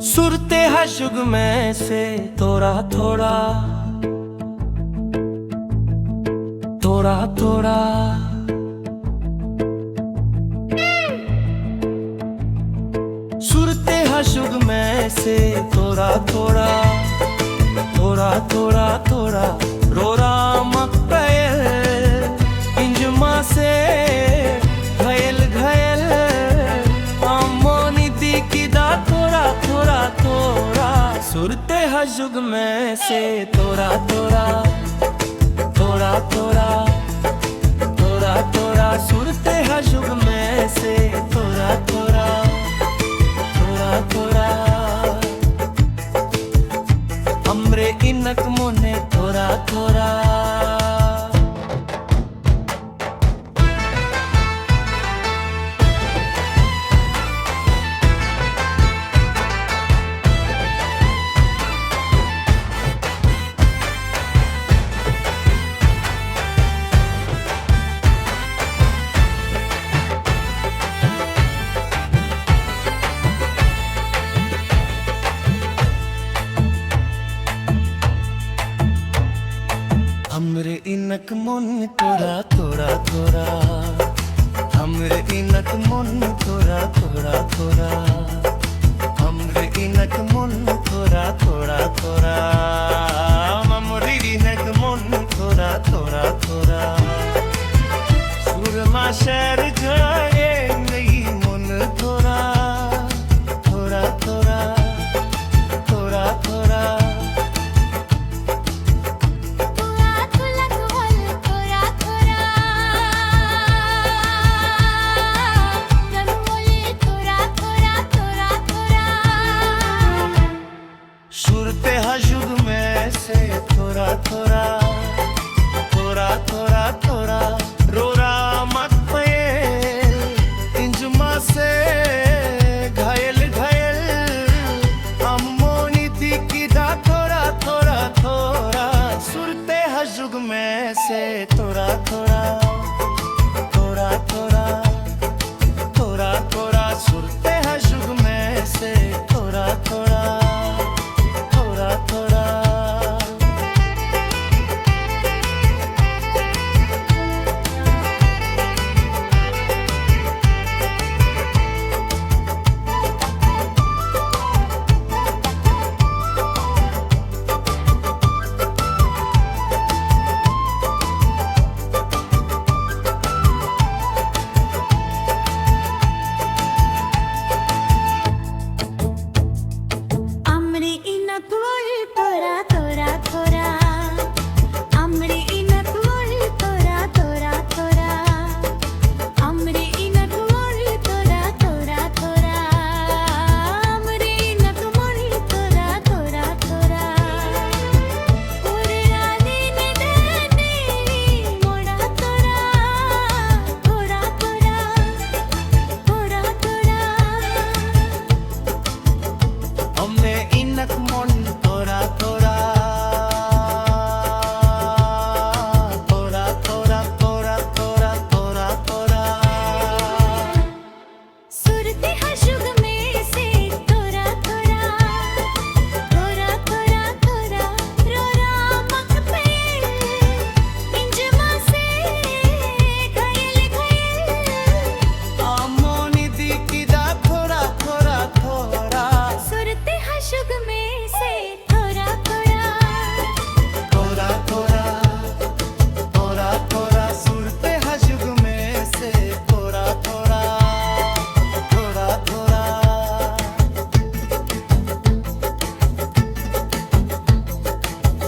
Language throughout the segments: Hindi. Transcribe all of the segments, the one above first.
सुरते हशुग में से थोड़ा थोड़ा थोड़ा थोड़ा सुरते हशुग में से थोड़ा थोड़ा थोड़ा थोड़ा थोड़ा रोरा मक्कयल इंजमा से घयल घयल अमोनी किदा थोड़ा थोड़ा थोड़ा सुरते हशुग में से थोड़ा थोड़ा थोड़ा थोड़ा थोड़ा थोड़ा सुरते हशुग में से थोड़ा थोड़ा थोड़ा थोड़ा हमरे इनक मोने थोड़ा थोड़ा हमरे इनक मन थोड़ा थोड़ा थोड़ा हमरे इनक मन थोड़ा थोड़ा थोड़ा हमरे इनक मन थोड़ा थोड़ा थोड़ा हमरे इनक मन थोड़ा थोड़ा थोड़ा सुरमा शहर जाए नहीं मन थोड़ा थोड़ा थोड़ा थोड़ा थोड़ा सुरते हशुग में से थोड़ा थोड़ा थोड़ा थोड़ा थोड़ा रोरा मत पे इंजमा से घायल घायल अम्मोनी थी किदा थोड़ा थोड़ा थोड़ा सुरते हशुग में से थोड़ा थोड़ा थोड़ा थोड़ा थोड़ा थोड़ा सुरते हशुग में से थोड़ा थोड़ा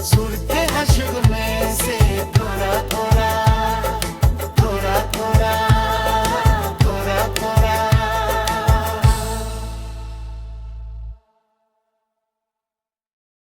सुरते हशुग में से थोड़ा थोड़ा